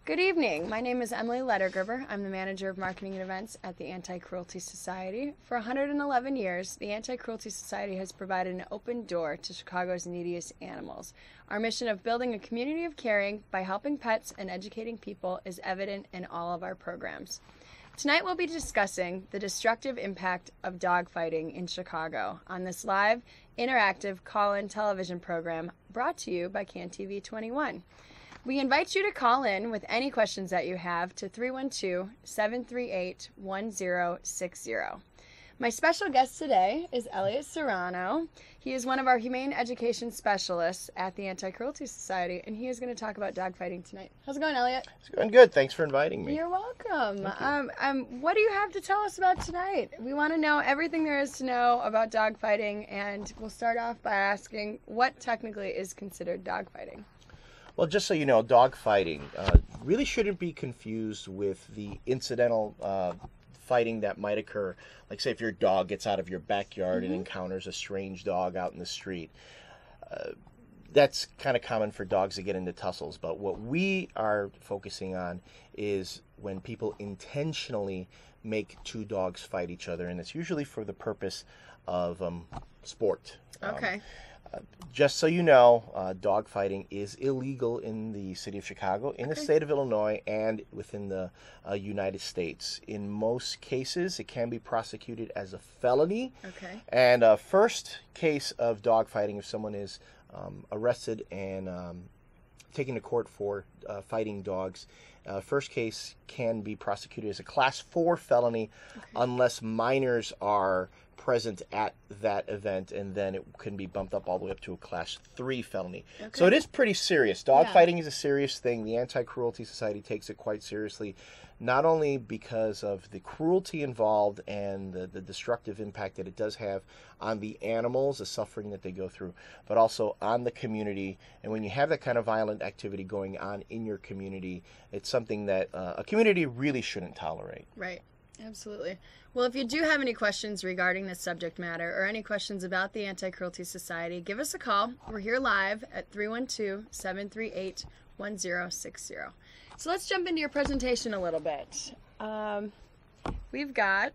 Good evening. My name is Emily Lettergerber. I'm the manager of marketing and events at the Anti-Cruelty Society. For 111 years, the Anti-Cruelty Society has provided an open door to Chicago's neediest animals. Our mission of building a community of caring by helping pets and educating people is evident in all of our programs. Tonight we'll be discussing the destructive impact of dogfighting in Chicago on this live, interactive call-in television program brought to you by TV21. We invite you to call in with any questions that you have to 312-738-1060. My special guest today is Elliott Serrano. He is one of our Humane Education Specialists at the Anti-Cruelty Society, and he is going to talk about dogfighting tonight. How's it going, Elliott? It's going good. Thanks for inviting me. You're welcome. Thank you. What do you have to tell us about tonight? We want to know everything there is to know about dogfighting, and we'll start off by asking what technically is considered dogfighting. Well, just so you know, dogfighting really shouldn't be confused with the incidental fighting that might occur. Like, say, if your dog gets out of your backyard and encounters a strange dog out in the street. That's kind of common for dogs to get into tussles. But what we are focusing on is when people intentionally make two dogs fight each other, and it's usually for the purpose of sport. Okay. Just so you know, dogfighting is illegal in the city of Chicago, in the state of Illinois, and within the United States. In most cases, it can be prosecuted as a felony. Okay. And first case of dogfighting, if someone is arrested and taken to court for fighting dogs, first case can be prosecuted as a Class 4 felony unless minors are present at that event, and then it can be bumped up all the way up to a Class 3 felony. Okay. So it is pretty serious. Dogfighting is a serious thing. The Anti-Cruelty Society takes it quite seriously, not only because of the cruelty involved and the destructive impact that it does have on the animals, the suffering that they go through, but also on the community. And when you have that kind of violent activity going on in your community, it's something that a community really shouldn't tolerate. Right. Absolutely. Well, if you do have any questions regarding this subject matter or any questions about the Anti-Cruelty Society, give us a call. We're here live at 312-738-1060. So let's jump into your presentation a little bit. We've got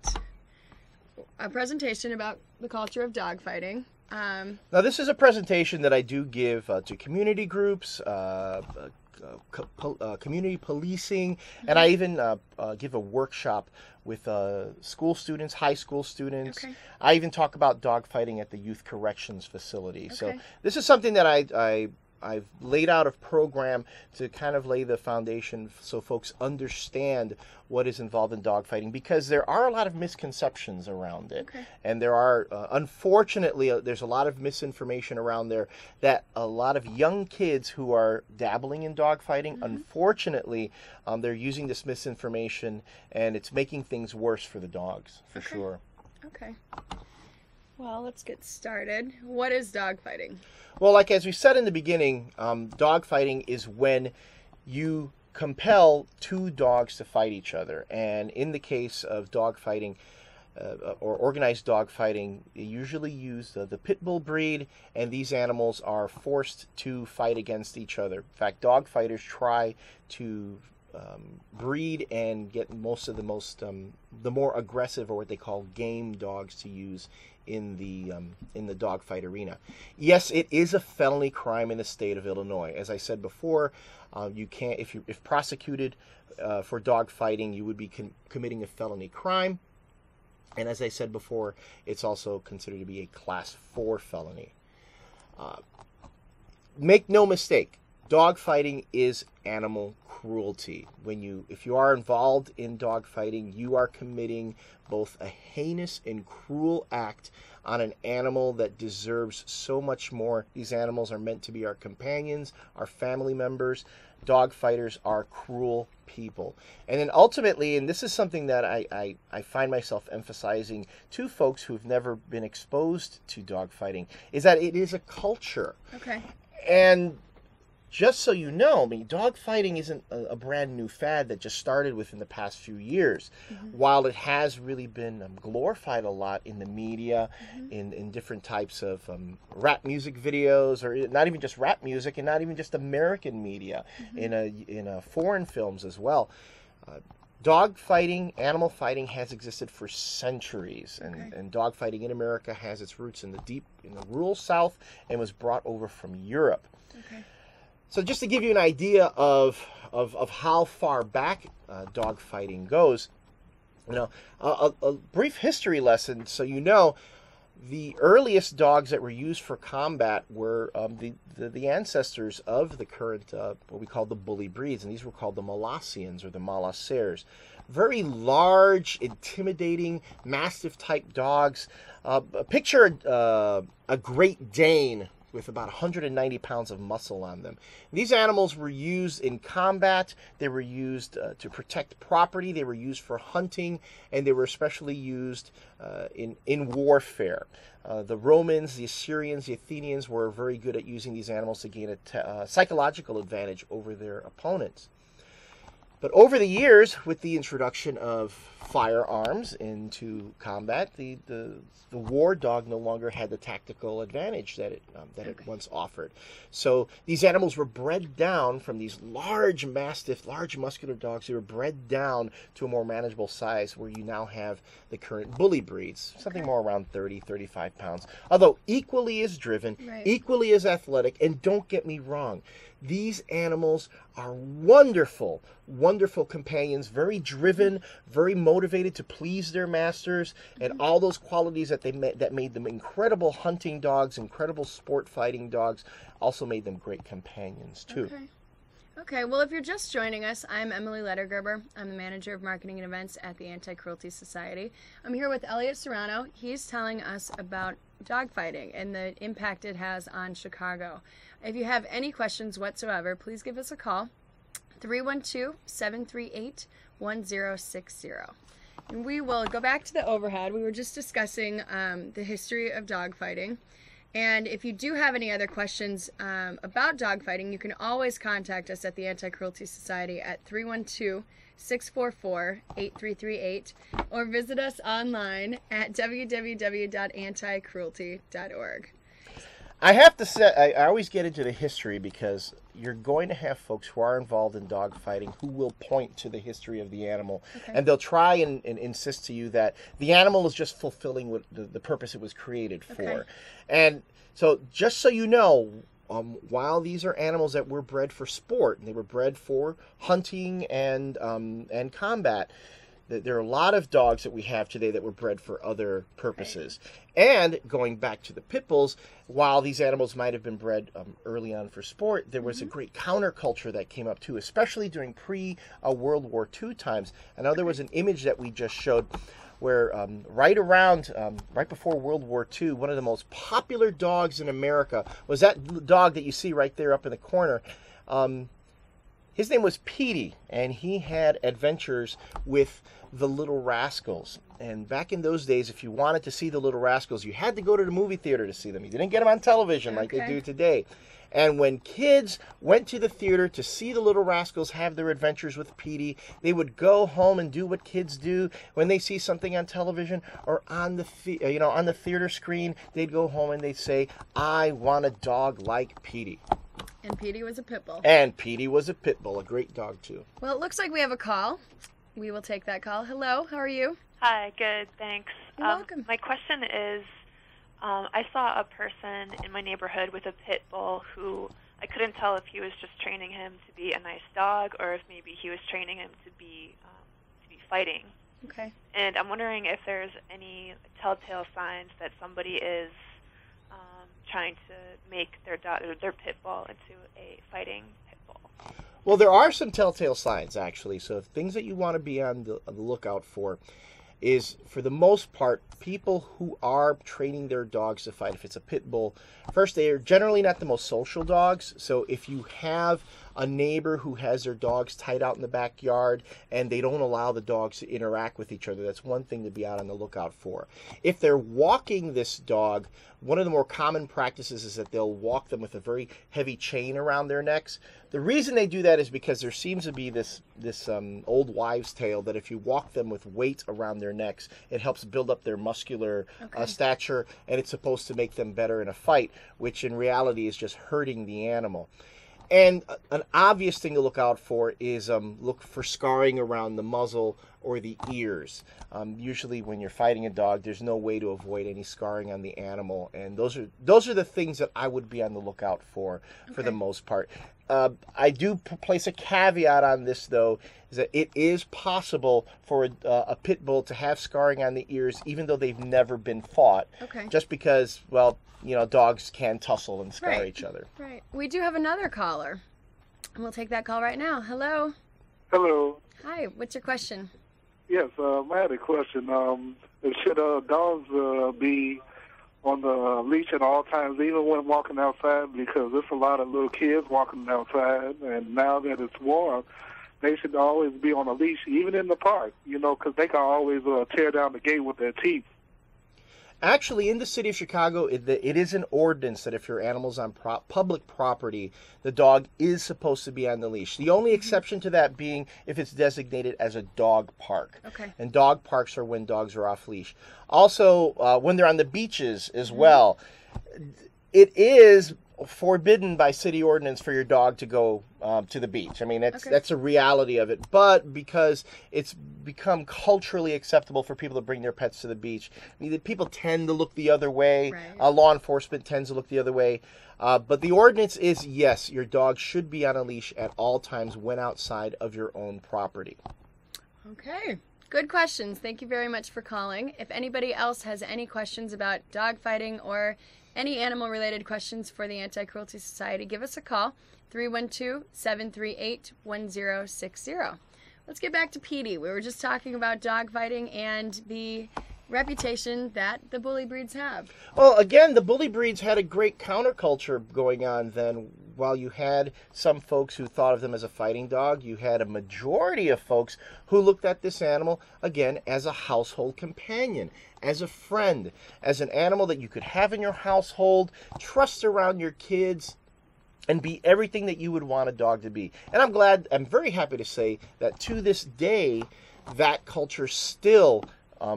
a presentation about the culture of dogfighting. Now, this is a presentation that I do give to community groups, community policing, and I even give a workshop with school students, high school students. Okay. I even talk about dogfighting at the youth corrections facility. Okay. So this is something that I've laid out a program to kind of lay the foundation so folks understand what is involved in dogfighting, because there are a lot of misconceptions around it. Okay. And there are, unfortunately, there's a lot of misinformation around there that a lot of young kids who are dabbling in dogfighting, unfortunately, they're using this misinformation, and it's making things worse for the dogs, for sure. Okay. Well, let's get started. What is dogfighting? Well, like as we said in the beginning, dogfighting is when you compel two dogs to fight each other. And in the case of dogfighting or organized dogfighting, they usually use the pit bull breed, and these animals are forced to fight against each other. In fact, dogfighters try to breed and get the more aggressive, or what they call game dogs, to use in the dogfight arena. Yes, it is a felony crime in the state of Illinois. As I said before, you can't, if prosecuted for dogfighting, you would be committing a felony crime. And as I said before, it's also considered to be a Class 4 felony. Make no mistake, dogfighting is animal cruelty. If you are involved in dogfighting, you are committing both a heinous and cruel act on an animal that deserves so much more. These animals are meant to be our companions, our family members. Dogfighters are cruel people. And then ultimately, and this is something that I find myself emphasizing to folks who've never been exposed to dogfighting, is that it is a culture. Okay. And just so you know, I mean, dog fighting isn't a brand new fad that just started within the past few years. While it has really been glorified a lot in the media, in different types of rap music videos, or not even just rap music, and not even just American media, in foreign films as well. Dog fighting, animal fighting has existed for centuries, and dog fighting in America has its roots in the rural South and was brought over from Europe. So just to give you an idea of how far back dog fighting goes, a brief history lesson. So the earliest dogs that were used for combat were the ancestors of the current, what we call the bully breeds, and these were called the Molossians or the Molossers. Very large, intimidating, mastiff-type dogs. Picture a Great Dane with about 190 pounds of muscle on them. These animals were used in combat. They were used to protect property. They were used for hunting, and they were especially used in warfare. The Romans, the Assyrians, the Athenians were very good at using these animals to gain a psychological advantage over their opponents. But over the years, with the introduction of firearms into combat, the war dog no longer had the tactical advantage that it once offered. So these animals were bred down from these large mastiff, large muscular dogs. They were bred down to a more manageable size, where you now have the current bully breeds, something more around 30, 35 pounds. Although equally as driven, equally as athletic, and don't get me wrong, these animals are wonderful, wonderful companions, very driven, very motivated to please their masters, and all those qualities that made them incredible hunting dogs, incredible sport fighting dogs, also made them great companions too. Okay, well, if you're just joining us, I'm Emily Lettergerber. I'm the manager of marketing and events at the Anti-Cruelty Society. I'm here with Elliott Serrano. He's telling us about dogfighting and the impact it has on Chicago. If you have any questions whatsoever, please give us a call, 312-738-1060. And we will go back to the overhead. We were just discussing the history of dogfighting. And if you do have any other questions about dogfighting, you can always contact us at the Anti-Cruelty Society at 312-644-8338 or visit us online at www.anticruelty.org. I have to say, I always get into the history because you're going to have folks who are involved in dogfighting who will point to the history of the animal, and they'll try and insist to you that the animal is just fulfilling what the purpose it was created for. And so just so you know, while these are animals that were bred for sport, and they were bred for hunting and combat, there are a lot of dogs that we have today that were bred for other purposes. And going back to the pit bulls, while these animals might have been bred early on for sport, there was a great counterculture that came up too, especially during pre-World War II times. I know there was an image that we just showed where right before World War II, one of the most popular dogs in America was that dog that you see right there up in the corner. His name was Petey, and he had adventures with the Little Rascals. And back in those days, if you wanted to see the Little Rascals, you had to go to the movie theater to see them. You didn't get them on television like they do today. And when kids went to the theater to see the Little Rascals have their adventures with Petey, they would go home and do what kids do when they see something on television or on the on the theater screen. They'd go home and they'd say, "I want a dog like Petey." And Petey was a pit bull. And Petey was a pit bull, a great dog too. Well, it looks like we have a call. We will take that call. Hello, how are you? Hi, good, thanks. You're welcome. My question is, I saw a person in my neighborhood with a pit bull who I couldn't tell if he was just training him to be a nice dog or if maybe he was training him to be fighting. Okay. And I'm wondering if there's any telltale signs that somebody is trying to make their pit bull into a fighting pit bull. Well, there are some telltale signs, actually. So things that you want to be on the lookout for is, for the most part, people who are training their dogs to fight. If it's a pit bull, first, they are generally not the most social dogs. So if you have a neighbor who has their dogs tied out in the backyard and they don't allow the dogs to interact with each other. That's one thing to be out on the lookout for. If they're walking this dog, one of the more common practices is that they'll walk them with a very heavy chain around their necks. The reason they do that is because there seems to be this old wives' tale that if you walk them with weight around their necks, it helps build up their muscular stature, and it's supposed to make them better in a fight, which in reality is just hurting the animal. And an obvious thing to look out for is look for scarring around the muzzle or the ears. Usually when you're fighting a dog, there's no way to avoid any scarring on the animal, and those are the things that I would be on the lookout for the most part. I do place a caveat on this, though, is that it is possible for a pit bull to have scarring on the ears even though they've never been fought. Okay. Just because, well, dogs can tussle and scar each other. Right. We do have another caller. And we'll take that call right now. Hello. Hello. Hi. What's your question? Yes, I had a question. Should dogs be on the leash at all times, even when walking outside? Because there's a lot of little kids walking outside, and now that it's warm, they should always be on a leash, even in the park, because they can always tear down the gate with their teeth. Actually, in the city of Chicago, it is an ordinance that if your animal's on public property, the dog is supposed to be on the leash. The only exception to that being if it's designated as a dog park. Okay. And dog parks are when dogs are off leash. Also, when they're on the beaches as well, it is forbidden by city ordinance for your dog to go to the beach. I mean, that's a reality of it. But because it's become culturally acceptable for people to bring their pets to the beach, I mean, people tend to look the other way. Right. Law enforcement tends to look the other way. But the ordinance is, yes, your dog should be on a leash at all times when outside of your own property. Okay. Good questions. Thank you very much for calling. If anybody else has any questions about dog fighting or any animal-related questions for the Anti-Cruelty Society, give us a call, 312-738-1060. Let's get back to Petey. We were just talking about dog fighting and the reputation that the bully breeds have. Well, again, the bully breeds had a great counterculture going on then. While you had some folks who thought of them as a fighting dog, you had a majority of folks who looked at this animal, again, as a household companion, as a friend, as an animal that you could have in your household, trust around your kids, and be everything that you would want a dog to be. And I'm very happy to say that to this day, that culture still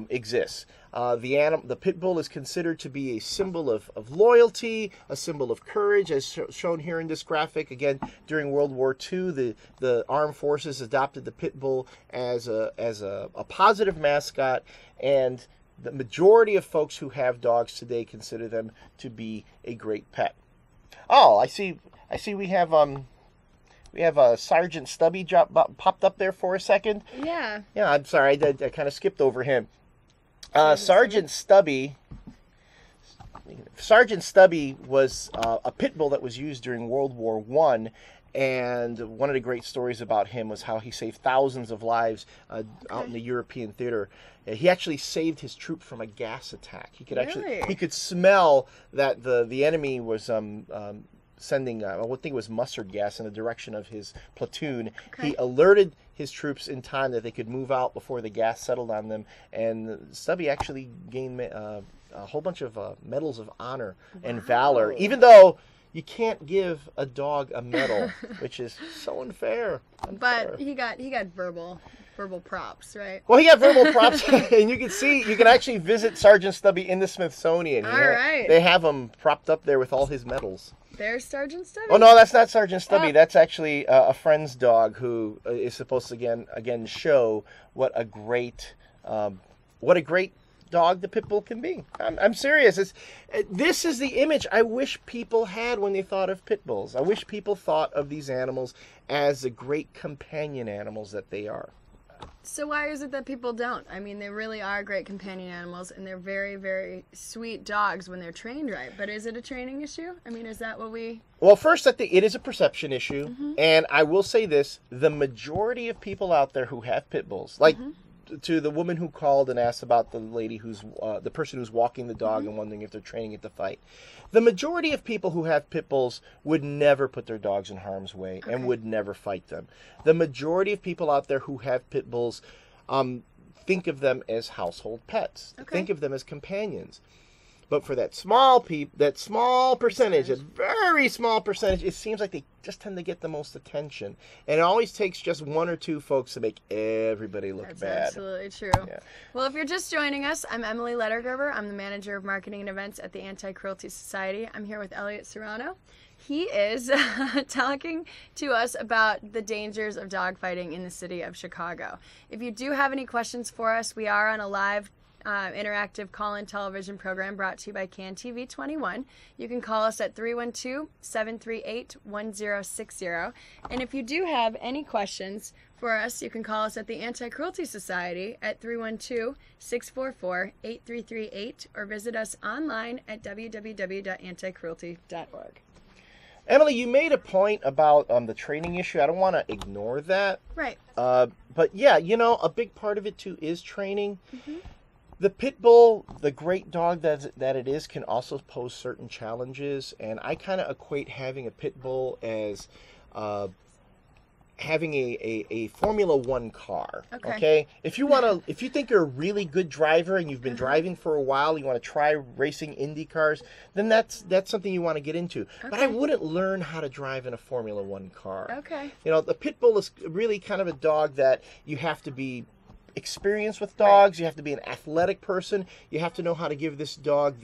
exists. The pit bull is considered to be a symbol of loyalty, a symbol of courage, as shown here in this graphic. Again, during World War II, the armed forces adopted the pit bull as a positive mascot, and the majority of folks who have dogs today consider them to be a great pet. Oh, I see we have Sergeant Stubby popped up there for a second. Yeah. Yeah, I'm sorry, I kind of skipped over him. Sergeant Stubby was a pit bull that was used during World War I, and one of the great stories about him was how he saved thousands of lives out in the European theater. He actually saved his troop from a gas attack. He could he could smell that the enemy was sending, I think it was mustard gas in the direction of his platoon. Okay. He alerted his troops in time that they could move out before the gas settled on them, and Stubby actually gained a whole bunch of medals of honor and valor, even though you can't give a dog a medal, which is so unfair. But he got verbal props, right? Well, he got verbal props, and you can actually visit Sergeant Stubby in the Smithsonian. All right. They have him propped up there with all his medals. There's Sergeant Stubby. Oh no, that's not Sergeant Stubby. That's actually a friend's dog who is supposed to again show what a great dog the pit bull can be. I'm serious. This is the image I wish people had when they thought of pit bulls. I wish people thought of these animals as the great companion animals that they are. So why is it that people don't? I mean, they really are great companion animals, and they're very, very sweet dogs when they're trained right. But is it a training issue? I mean, is that what we... Well, first, I think it is a perception issue. And I will say this. The majority of people out there who have pit bulls, like to the woman who called and asked about the lady who's the person who's walking the dog and wondering if they're training it to fight. The majority of people who have pit bulls would never put their dogs in harm's way and would never fight them. The majority of people out there who have pit bulls think of them as household pets. Think of them as companions. But for that small percentage, a very small percentage, it seems like they just tend to get the most attention. And it always takes just one or two folks to make everybody look bad. That's absolutely true. Yeah. Well, if you're just joining us, I'm Emily Lettergerber. I'm the manager of marketing and events at the Anti-Cruelty Society. I'm here with Elliott Serrano. He is talking to us about the dangers of dogfighting in the city of Chicago. If you do have any questions for us, we are on a live interactive call-in television program brought to you by TV21. You can call us at 312-738-1060. And if you do have any questions for us, you can call us at the Anti-Cruelty Society at 312-644-8338 or visit us online at www.anticruelty.org. Emily, you made a point about the training issue. I don't want to ignore that. Right. But yeah, a big part of it too is training. The pit bull, the great dog that it is, can also pose certain challenges, and I kind of equate having a pit bull as having a Formula One car. Okay. If you think you're a really good driver and you've been driving for a while, you want to try racing Indy cars, then that's something you want to get into. But I wouldn't learn how to drive in a Formula One car. The pit bull is really kind of a dog that you have to be experienced with dogs. You have to be an athletic person. You have to know how to give this dog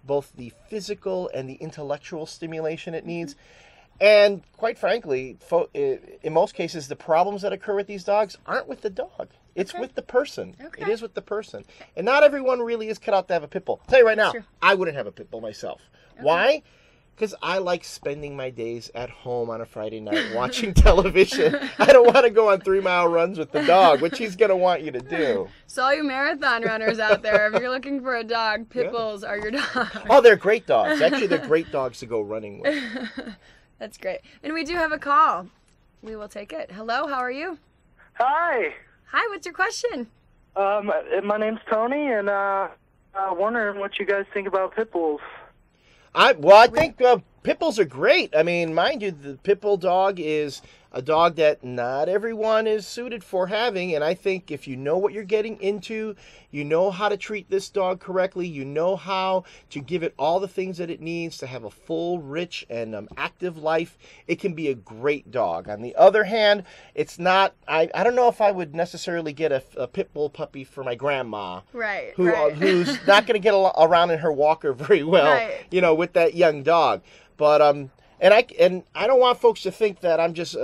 both the physical and the intellectual stimulation it needs. And quite frankly, in most cases, the problems that occur with these dogs aren't with the dog. It's with the person. It is with the person. And not everyone really is cut out to have a pit bull. I'll tell you right now, I wouldn't have a pit bull myself. Why? Because I like spending my days at home on a Friday night watching television. I don't want to go on 3-mile runs with the dog, which he's going to want you to do. So all you marathon runners out there, if you're looking for a dog, pit bulls are your dog. Oh, they're great dogs. Actually, they're great dogs to go running with. That's great. And we do have a call. We will take it. Hello, how are you? Hi. Hi, what's your question? My name's Tony, and wondering what you guys think about pit bulls. I think pit bulls are great. I mean, mind you, the pit bull dog is a dog that not everyone is suited for having, and I think if you know what you're getting into, you know how to treat this dog correctly, you know how to give it all the things that it needs to have a full, rich, and active life, it can be a great dog. On the other hand, it's not, I don't know if I would necessarily get a pit bull puppy for my grandma. Who's not going to get around in her walker very well, with that young dog. But and I don't want folks to think that I'm just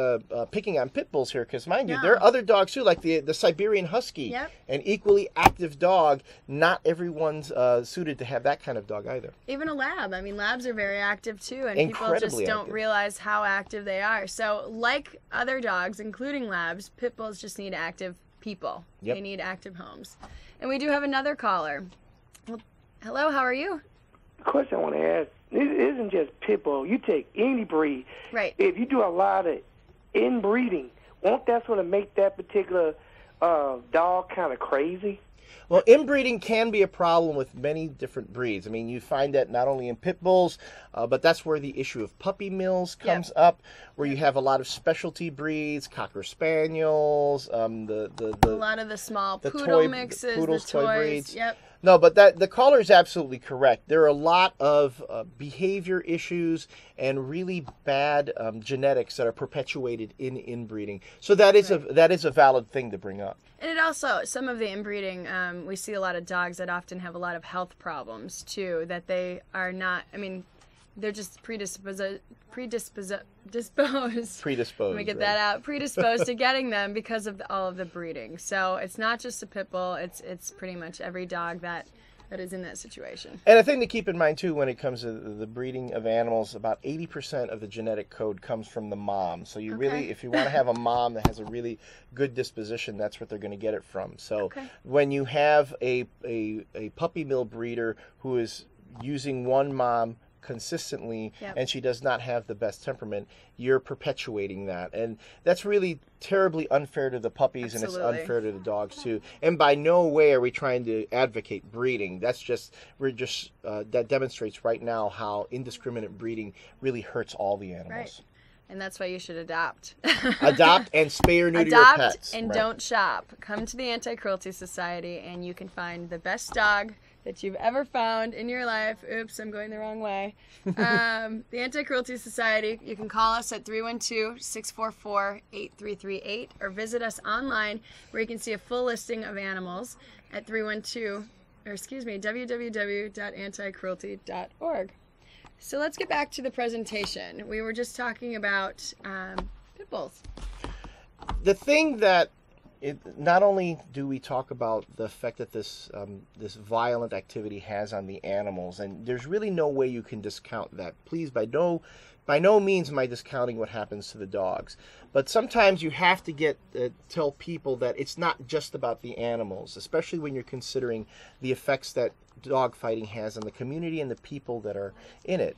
picking on pit bulls here, because mind you, there are other dogs too, like the Siberian Husky, an equally active dog. Not everyone's suited to have that kind of dog either. Even a lab. I mean, labs are very active too, and people just don't realize how active they are. So, like other dogs, including labs, pit bulls just need active people. They need active homes. And we do have another caller. Well, hello, how are you? The question I want to ask, it isn't just pit bull. You take any breed. Right. If you do a lot of inbreeding, won't that sort of make that particular dog kind of crazy? Well, inbreeding can be a problem with many different breeds. I mean, you find that not only in pit bulls, but that's where the issue of puppy mills comes up, where you have a lot of specialty breeds, Cocker Spaniels, a lot of the small poodle mixes, poodles, the toy breeds. Yep. No, but the caller is absolutely correct. There are a lot of behavior issues and really bad genetics that are perpetuated in inbreeding. So that is a valid thing to bring up. And it also, some of the inbreeding, we see a lot of dogs that often have a lot of health problems too, that they are not, I mean, they're just predisposed. Let me get that out. Predisposed to getting them because of all of the breeding. So it's not just a pit bull. It's pretty much every dog that is in that situation. And a thing to keep in mind too, when it comes to the breeding of animals, about 80% of the genetic code comes from the mom. So you really, if you want to have a mom that has a really good disposition, that's what they're going to get it from. So when you have a puppy mill breeder who is using one mom consistently, Yep. and she does not have the best temperament, you're perpetuating that. And that's really terribly unfair to the puppies, Absolutely. and it's unfair to the dogs too. And by no way are we trying to advocate breeding. That demonstrates right now how indiscriminate breeding really hurts all the animals. Right. And that's why you should adopt. Adopt and spay or neuter your Adopt pets. and Right. don't shop. Come to the Anti-Cruelty Society and you can find the best dog that you've ever found in your life. Oops, I'm going the wrong way. The Anti-Cruelty Society, you can call us at 312-644-8338 or visit us online where you can see a full listing of animals at www.anticruelty.org. So let's get back to the presentation. We were just talking about pit bulls. The thing that not only do we talk about the effect that this violent activity has on the animals, and there's really no way you can discount that. Please, by no means am I discounting what happens to the dogs. But sometimes you have to tell people that it's not just about the animals, especially when you're considering the effects that dog fighting has on the community and the people that are in it.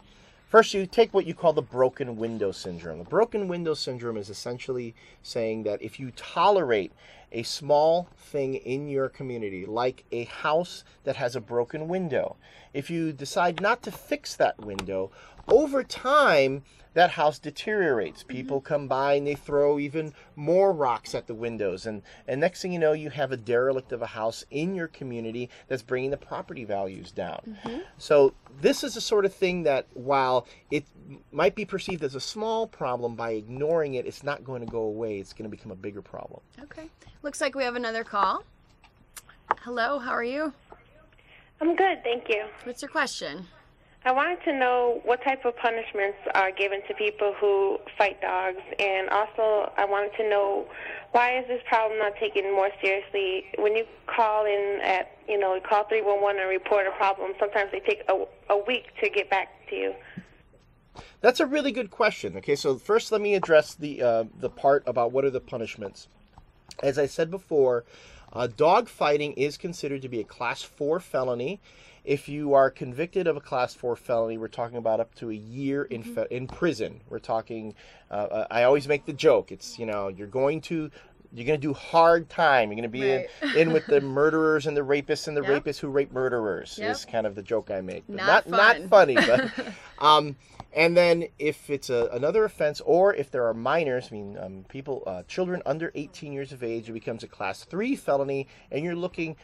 First, you take what you call the broken window syndrome. The broken window syndrome is essentially saying that if you tolerate a small thing in your community, like a house that has a broken window, if you decide not to fix that window, over time, that house deteriorates. People come by and they throw even more rocks at the windows. And next thing you know, you have a derelict of a house in your community that's bringing the property values down. So this is the sort of thing that while it might be perceived as a small problem, by ignoring it, it's not going to go away. It's going to become a bigger problem. Okay. Looks like we have another call. Hello, how are you? I'm good, thank you. What's your question? I wanted to know what type of punishments are given to people who fight dogs, and also I wanted to know why is this problem not taken more seriously? When you call in at, call 311 and report a problem, sometimes they take a week to get back to you. That's a really good question. Okay, so first let me address the part about what are the punishments. As I said before, dog fighting is considered to be a Class 4 felony. If you are convicted of a Class 4 felony, we're talking about up to a year in prison. We're talking, I always make the joke, it's, you're going to do hard time. You're going to be in with the murderers and the rapists and the rapists who rape murderers is kind of the joke I make. But not funny, but... And then if it's another offense, or if there are minors, children under 18 years of age, it becomes a Class 3 felony, and you're looking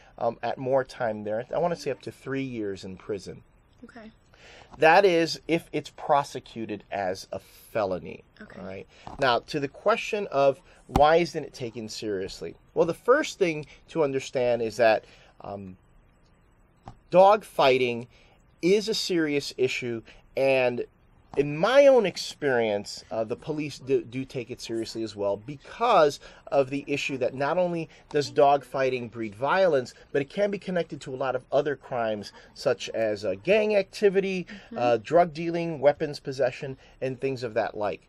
at more time there. I want to say up to 3 years in prison. Okay. That is if it's prosecuted as a felony. Okay. All right. Now, to the question of why isn't it taken seriously? Well, the first thing to understand is that dog fighting is a serious issue, and in my own experience, the police do take it seriously as well, because of the issue that not only does dog fighting breed violence, but it can be connected to a lot of other crimes, such as gang activity, drug dealing, weapons possession, and things of that like.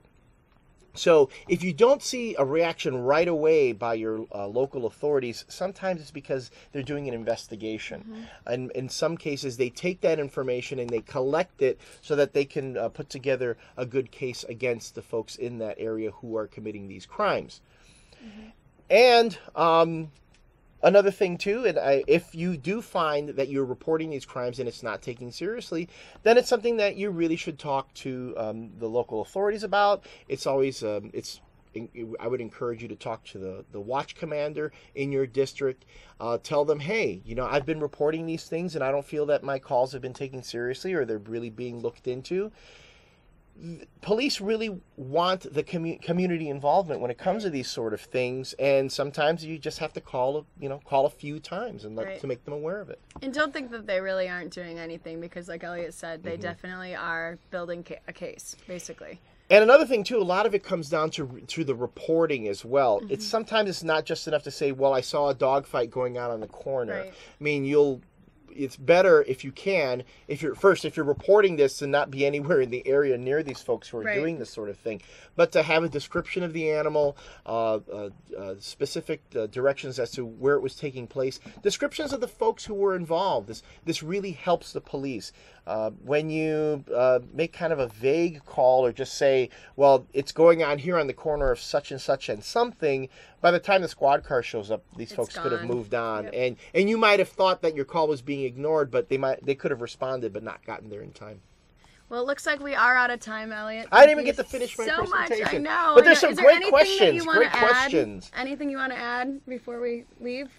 So if you don't see a reaction right away by your local authorities, sometimes it's because they're doing an investigation. And in some cases, they take that information and they collect it so that they can put together a good case against the folks in that area who are committing these crimes. And another thing too, if you do find that you're reporting these crimes and it's not taken seriously, then it's something that you really should talk to the local authorities about. It's always, I would encourage you to talk to the watch commander in your district. Tell them, hey, I've been reporting these things and I don't feel that my calls have been taken seriously or they're really being looked into. Police really want the community involvement when it comes to these sort of things, and sometimes you just have to call a few times and to make them aware of it. And don't think that they really aren't doing anything, because like Elliott said, they definitely are building a case, basically. And another thing too, a lot of it comes down to the reporting as well. Sometimes it's not just enough to say, well, I saw a dog fight going on the corner. It's better if you can, if you're reporting this, to not be anywhere in the area near these folks who are doing this sort of thing, but to have a description of the animal, specific directions as to where it was taking place, descriptions of the folks who were involved. This really helps the police. When you make kind of a vague call or just say, well, it's going on here on the corner of such and something, by the time the squad car shows up, these folks could have moved on. Yep. And you might have thought that your call was being ignored, but they could have responded but not gotten there in time. Well, it looks like we are out of time, Elliott. I didn't even get to finish my presentation. Much, I know. But there's some great questions. Great questions. Anything you want to add before we leave?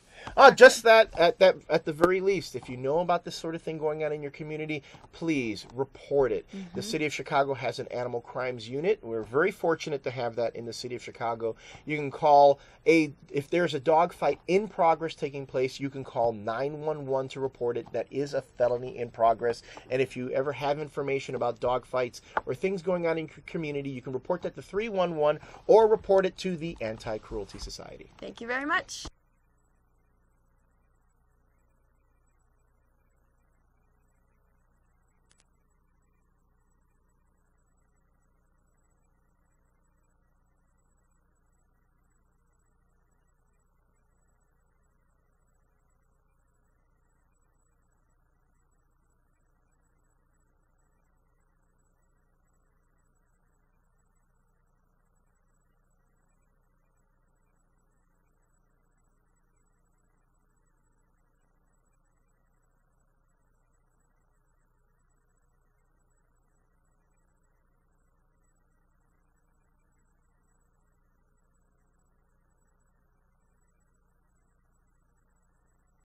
Just that at the very least, if you know about this sort of thing going on in your community, please report it. Mm-hmm. The City of Chicago has an animal crimes unit. We're very fortunate to have that in the City of Chicago. You can call if there's a dog fight in progress taking place, you can call 911 to report it. That is a felony in progress. And if you ever have information about dog fights or things going on in your community, you can report that to 311 or report it to the Anti-Cruelty Society. Thank you very much.